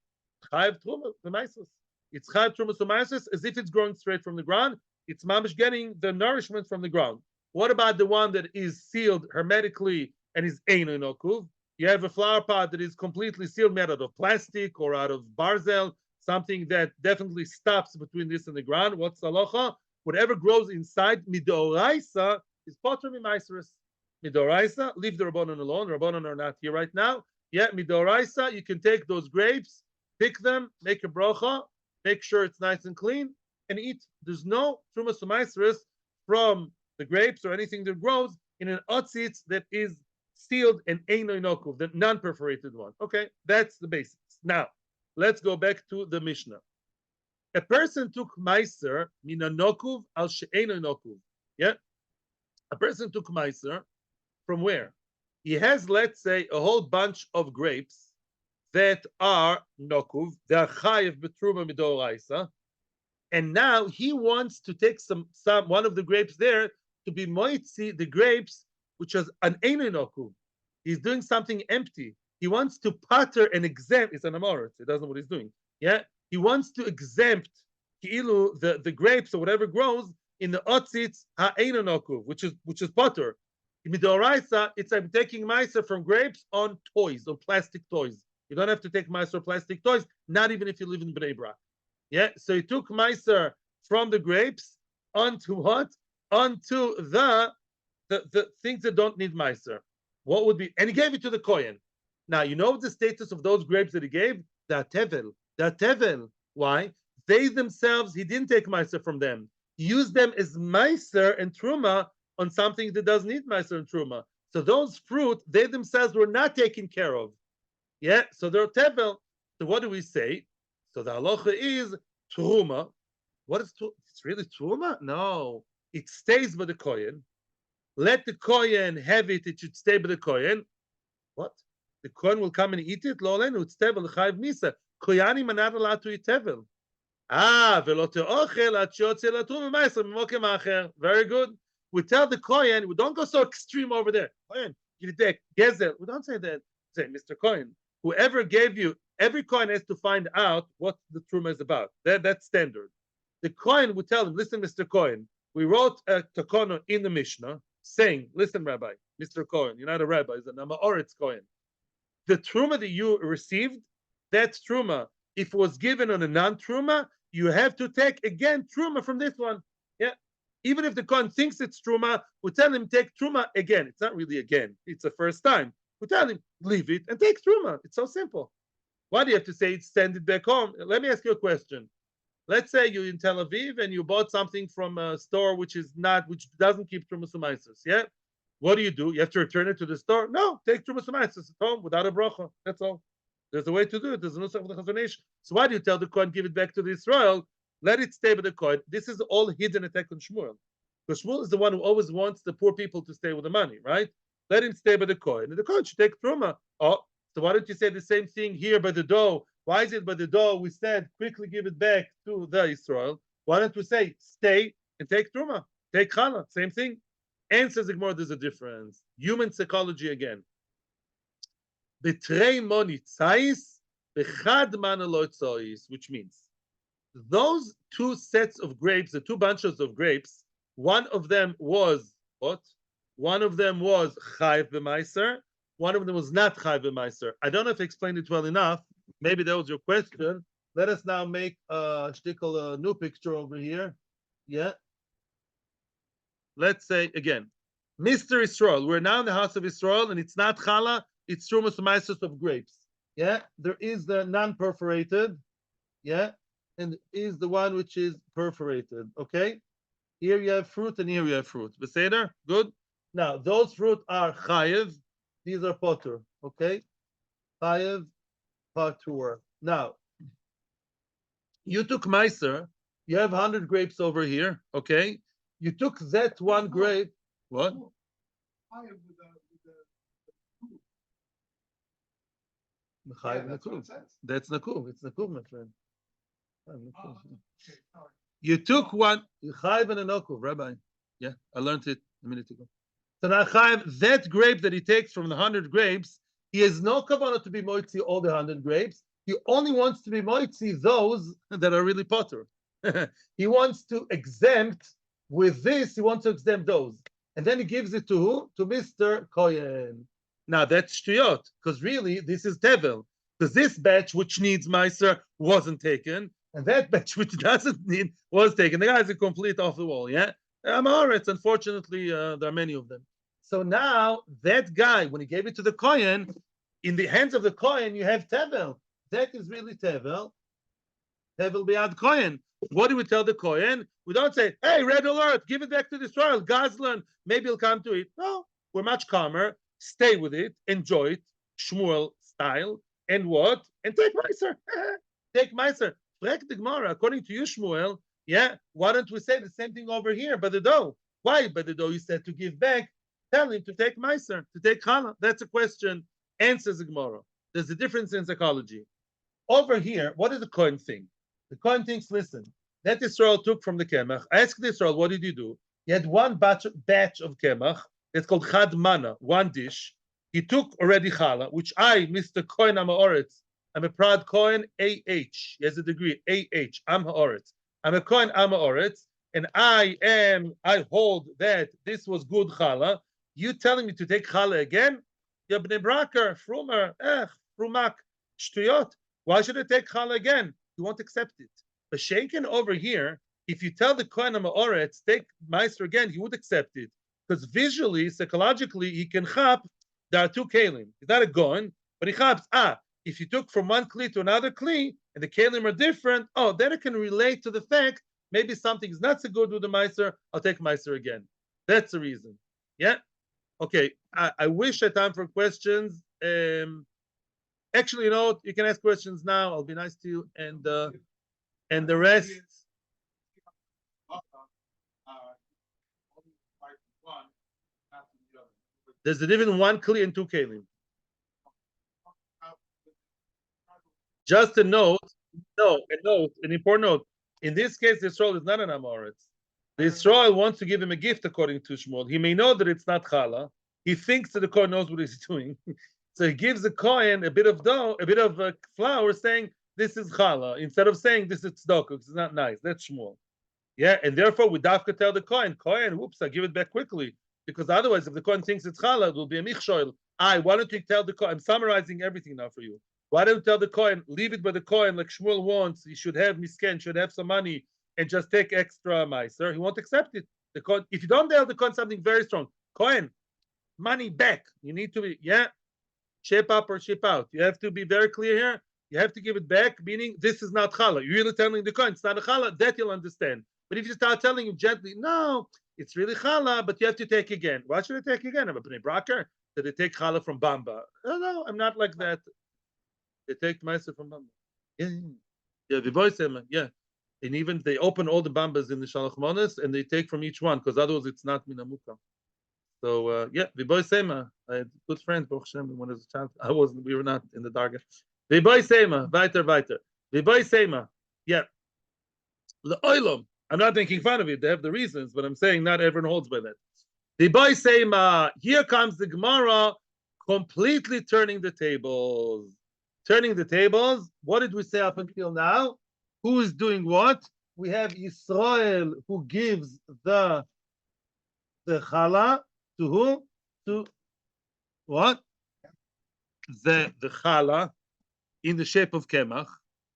Chayav Truma, the Maisus. It's Chayav Truma, the Maisus, as if it's growing straight from the ground. It's mamish getting the nourishment from the ground. What about the one that is sealed hermetically and is Eino Nokuv? You have a flower pot that is completely sealed, made out of plastic or out of barzel, something that definitely stops between this and the ground. What's halacha? Whatever grows inside, midoraisa, is potter mimaiseris. Midoraisa, leave the Rabbanon alone. Rabbanon are not here right now. Yeah, midoraisa, you can take those grapes, pick them, make a brocha, make sure it's nice and clean, and eat. There's no trumas mimaiseris from the grapes or anything that grows in an otzitz that is sealed and eino nokuv, the non-perforated one. Okay, that's the basics. Now, let's go back to the Mishnah. A person took meiser mina nokuv al she'eino nokuv. Yeah, a person took meiser from where? He has, let's say, a whole bunch of grapes that are nokuv. They are chayiv betruma midoraisa, and now he wants to take some one of the grapes there to be moitzi the grapes which is an eino nokuv. He's doing something empty. He wants to pater and exempt. It's an amoritz. He doesn't know what he's doing. Yeah, he wants to exempt the grapes or whatever grows in the otzitz ha'einonokuv, which is pater. In midoraisa, it's like taking meiser from grapes on toys, on plastic toys. You don't have to take meiser on plastic toys, not even if you live in Bnei Brak. Yeah, so he took meiser from the grapes onto what? Onto the things that don't need meiser. What would be? And he gave it to the kohen. Now you know the status of those grapes that he gave. They're tevel. They're tevel. Why? They themselves, he didn't take meiser from them. He used them as meiser and truma on something that doesn't need meiser and truma. So those fruit, they themselves were not taken care of. Yeah, so they're tevel. So what do we say? So the halacha is truma. What is truma? It's really truma? No, it stays by the kohen. Let the kohen have it. It should stay by the kohen. What? The kohen will come and eat it? Lo alenu, it's tevel l'chayiv misa. Koyanim are not allowed to eat tevel. Very good. We tell the kohen, we don't go so extreme over there. Kohen, gezel. We don't say that. Say, Mr. Kohen, whoever gave you, every kohen has to find out what the truma is about. That's standard. The kohen would tell him, listen, Mr. Kohen, we wrote a takono in the Mishnah saying, listen, Rabbi, Mr. Kohen, you're not a rabbi, it's a Namaoretz Kohen. The truma that you received, that's truma. If it was given on a non-truma, you have to take again truma from this one. Yeah. Even if the Kohen thinks it's truma, we tell him take truma again. It's not really again. It's the first time. We tell him leave it and take truma. It's so simple. Why do you have to say send it back home? Let me ask you a question. Let's say you're in Tel Aviv and you bought something from a store which doesn't keep trumas u'maisers. Yeah. What do? You have to return it to the store? No, take trumas u'maisers at home without a bracha. That's all. There's a way to do it. There's a nusach of the Chazon Ish. So why do you tell the Kohen, give it back to the Israel? Let it stay with the Kohen. This is all hidden attack on Shmuel. Because Shmuel is the one who always wants the poor people to stay with the money, right? Let him stay by the Kohen. And the Kohen should take truma. Oh, so why don't you say the same thing here by the dough? Why is it by the dough we said quickly give it back to the Israel? Why don't we say stay and take truma? Take challah. Same thing. And says Gemara, there's a difference. Human psychology again. Betrei monitzais, bechad manalotzais, which means those two sets of grapes, the two bunches of grapes, one of them was what? One of them was chayiv b'maiser, one of them was not chayiv b'maiser. I don't know if I explained it well enough. Maybe that was your question. Let us now make a new picture over here. Yeah. Let's say again, Mr. Israel. We're now in the house of Israel, and it's not challah. It's trumas u'maisers of grapes. Yeah, there is the non-perforated. Yeah, and is the one which is perforated. Okay, here you have fruit, and here you have fruit. Beseder, good. Now those fruit are chayiv. These are potter. Okay, chayiv, patur. Now you took meiser. You have 100 grapes over here. Okay, you took that one grape. What? That's nakuv. It's nakuv, my friend. You took one. Chayiv and a nakuv, Rabbi. Yeah, I learned it a minute ago. So now Chayiv, that grape that he takes from the 100 grapes, he has no kavanah to be moitzi all the 100 grapes. He only wants to be moitzi those that are really potter. He wants to exempt with this. He wants to exempt those, and then he gives it to who? To Mr. Kohen. Now that's shtuyot, because really this is tevel. Because this batch which needs meiser wasn't taken, and that batch which doesn't need was taken. The guys are complete off the wall. Yeah, Amoritz. Unfortunately, there are many of them. So now that guy, when he gave it to the kohen, in the hands of the kohen, you have tevel. That is really tevel. Tevel biad kohen. What do we tell the kohen? We don't say, "Hey, red alert! Give it back to the Israel, Gazlan. Maybe he'll come to it." No, we're much calmer. Stay with it, enjoy it, Shmuel style, and what? And take meiser. Take meiser. Frek the Gemara, according to you, Shmuel, yeah, why don't we say the same thing over here by the dough? Why by the dough you said to give back? Tell him to take meiser, to take challah. That's a question. Answers the Gemara. There's a difference in psychology. Over here, what does the Kohen think? The Kohen thinks, listen, that Israel took from the Kemach. I asked Israel, what did you do? He had one batch of Kemach. It's called chad mana, one dish. He took already challah, which I, Mr. Cohen Amaoretz, I'm a proud Cohen, A.H. He has a degree, A.H. I'm Haaretz. I'm a Cohen Amaoretz, and I hold that this was good challah. You telling me to take challah again? Ya bnei braker, frumer, frumak, shtuyot. Why should I take challah again? You won't accept it. But Shaken over here, if you tell the Kohen Amaoretz, take Meister again, he would accept it. Because visually, psychologically, he can chap, there are two kalim. He's not a goin, but he chaps, if you took from one kli to another kli, and the kalim are different, then it can relate to the fact, maybe something is not so good with the Meister, I'll take Meister again. That's the reason. Yeah? Okay, I wish I had time for questions. Actually, you can ask questions now. I'll be nice to you. And the rest. There's a difference in one kli and two kalim. Just a note, an important note. In this case, the Yisrael is not an Amoritz. The Yisrael wants to give him a gift according to Shmuel. He may know that it's not challah. He thinks that the Kohen knows what he's doing. So he gives the Kohen a bit of dough, a bit of flour, saying, this is challah, instead of saying this is tzedakah, because it's not nice. That's Shmuel. Yeah, and therefore we dafka tell the Kohen, whoops, I give it back quickly. Because otherwise, if the Kohen thinks it's challah, it will be a michshoil. Why don't you tell the Kohen? I'm summarizing everything now for you. Why don't you tell the Kohen, leave it by the Kohen like Shmuel wants, he should have misken, should have some money, and just take extra meiser. He won't accept it. The Kohen, if you don't tell the Kohen something very strong, Kohen, money back. You need to be, ship up or ship out. You have to be very clear here. You have to give it back, meaning this is not challah. You're really telling the Kohen, it's not a challah, that you'll understand. But if you start telling him gently, no, it's really challah, but you have to take again. Why should I take again? I'm a bnei braker. Did they take challah from Bamba? No, I'm not like that. They take meiser from Bamba. The boys say, and even they open all the Bambas in the Shalach Monas and they take from each one because otherwise it's not minamuka. So the boy Sema, I had a good friend, Baruch Hashem, when I was a child. We were not in the darga. The boy Sema, weiter. The boy Sema, Le'olam. I'm not making fun of it. They have the reasons, but I'm saying not everyone holds by that. The boy Sema, here comes the Gemara, completely turning the tables. Turning the tables. What did we say up until now? Who is doing what? We have Israel who gives the challah to who? To what? The challah in the shape of kemach.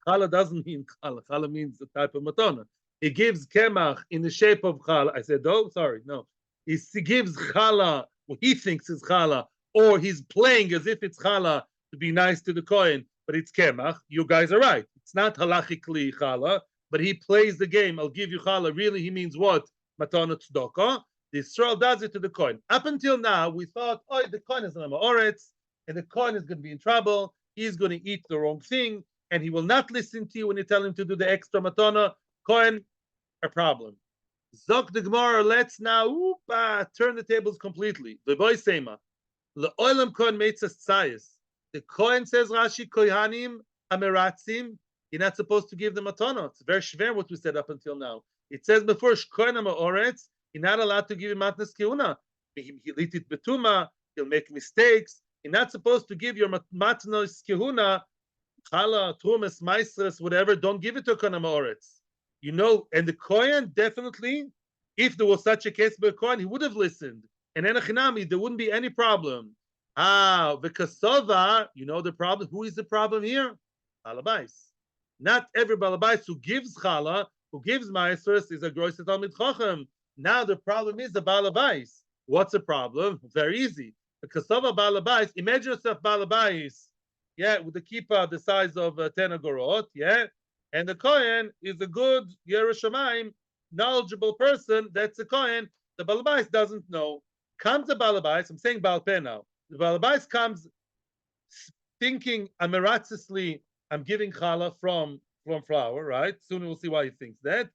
Challah doesn't mean challah. Challah means the type of matana. He gives kemach in the shape of challah. I said, no. He gives challah what he thinks is challah, or he's playing as if it's challah to be nice to the Kohen, but it's kemach. You guys are right. It's not halachically challah, but he plays the game. I'll give you challah. Really, he means what? Matana tzedakah. The Yisrael does it to the Kohen. Up until now, we thought, the Kohen is an Amoretz, and the Kohen is going to be in trouble. He's going to eat the wrong thing, and he will not listen to you when you tell him to do the extra matana. Kohen, a problem. Zok the Gemara, let's now turn the tables completely. The boy Sema, le'olam Kohen meitzas tzayis. The Kohen says Rashi, Kohanim ameratzim. You're not supposed to give them matana. It's very shver what we said up until now. It says before Kohen Amaoretz, you're not allowed to give him matnas kehuna. He'll eat it betuma. He'll make mistakes. You're not supposed to give your matnas kehuna, challah, trumas, maisres, whatever. Don't give it to Kohen Amaoretz. And the Kohen definitely, if there was such a case by a Kohen, he would have listened. And enachinami, there wouldn't be any problem. The kasova, the problem. Who is the problem here? Balabais. Not every balabais who gives challah, who gives maisres, is a gross talmid chacham. Now the problem is the balabais. What's the problem? Very easy. The kasova balabais. Imagine yourself balabais, with the kippah the size of 10 agorot, and the Kohen is a good Yerushalayim, knowledgeable person. That's a Kohen. The balabais doesn't know. Comes the balabais. I'm saying Baal Peh now. The balabais comes thinking ameratzisly, I'm giving challah from flour, right? Soon we'll see why he thinks that.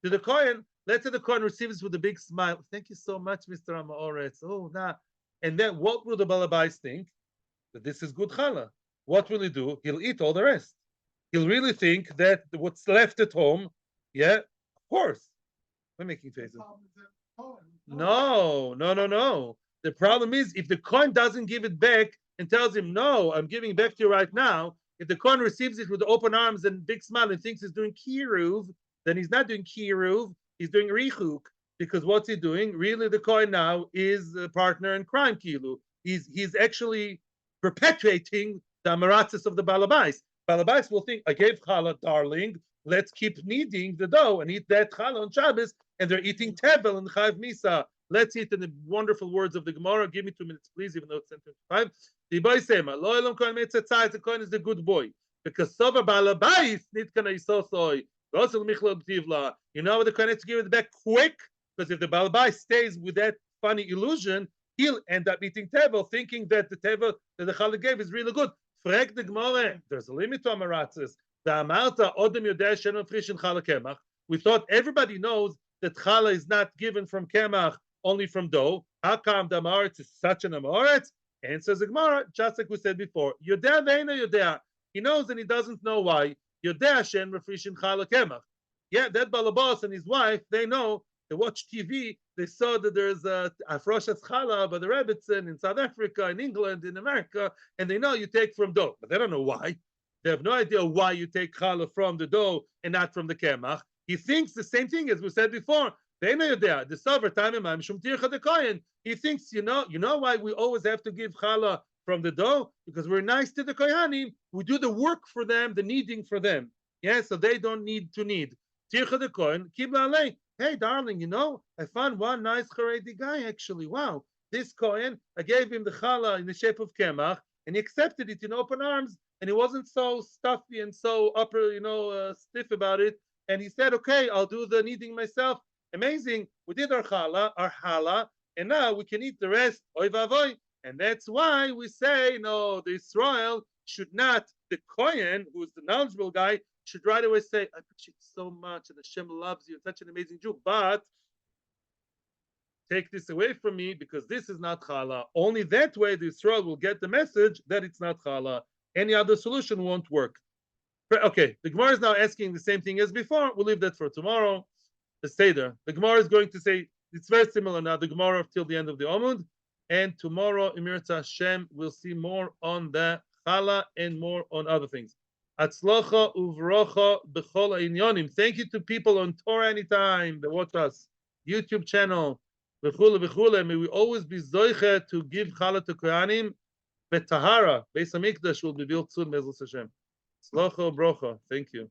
To the Kohen, let's say the Kohen receives with a big smile. Thank you so much, Mr. Amaoretz. And then what will the balabais think? That this is good challah. What will he do? He'll eat all the rest. He'll really think that what's left at home, of course. We're making faces. No. The problem is if the Kohen doesn't give it back and tells him, no, I'm giving it back to you right now, if the Kohen receives it with open arms and big smile and thinks he's doing kiruv, then he's not doing kiruv, he's doing richuk. Because what's he doing? Really, the Kohen now is a partner in crime, kilu. He's actually perpetuating the amaratzis of the balabais. Balabais will think, I gave challah, darling, let's keep kneading the dough and eat that challah on Shabbos, and they're eating tevel and chayv misa. Let's eat in the wonderful words of the Gemara. Give me 2 minutes, please, even though it's 10:25. The boy say, "Lo elam kohen mitzatzai." The kohen is the good boy because sova balabais nit kana isosoi. You know what the kohen has to give it back quick, because if the balabais stays with that funny illusion, he'll end up eating tevel, thinking that the tevel that the challah gave is really good. Frag the Gemara. There's a limit to amaratzis. The amarta odem yodeh shenon frishin challah kemach. We thought everybody knows that challah is not given from kemach, only from dough. How come the amaretz is such an amaretz? Answers the Gemara, just like we said before. Yodea ve'ena yodea. He knows and he doesn't know why. Yodea shen refrishin challah kemach. Yeah, that balabas and his wife, they know. They watch TV. They saw that there's a afroshat challah by the Rebbitzin in South Africa, in England, in America, and they know you take from dough, but they don't know why. They have no idea why you take challah from the dough and not from the kemach. He thinks the same thing as we said before. He thinks, you know why we always have to give challah from the dough? Because we're nice to the kohanim. We do the work for them, the kneading for them. Yeah, so they don't need to knead. Hey, darling, I found one nice Haredi guy, actually. Wow. This Kohen, I gave him the challah in the shape of kemach, and he accepted it in open arms, and he wasn't so stuffy and so stiff about it. And he said, okay, I'll do the kneading myself. Amazing. We did our challah, and now we can eat the rest. Oy vavoy. And that's why we say, no, the Israel should not, the Kohen, who's the knowledgeable guy, should right away say, I appreciate so much, and Hashem loves you, such an amazing Jew, but take this away from me because this is not challah. Only that way the Israel will get the message that it's not challah. Any other solution won't work. Okay, the Gemara is now asking the same thing as before. We'll leave that for tomorrow. The Seder. The Gemara is going to say, it's very similar now, the Gemara till the end of the Amud. And tomorrow, Emir Hashem, we'll see more on the challah and more on other things. Atzlocha uvrocha b'chol ha'inyonim. Thank you to people on Torah Anytime that watch us. YouTube channel. V'chule v'chule. May we always be zoiche to give challah to kohanim. Betahara. Beis Hamikdash will be built soon, Bezos Hashem. Atzlocha uvrocha. Thank you.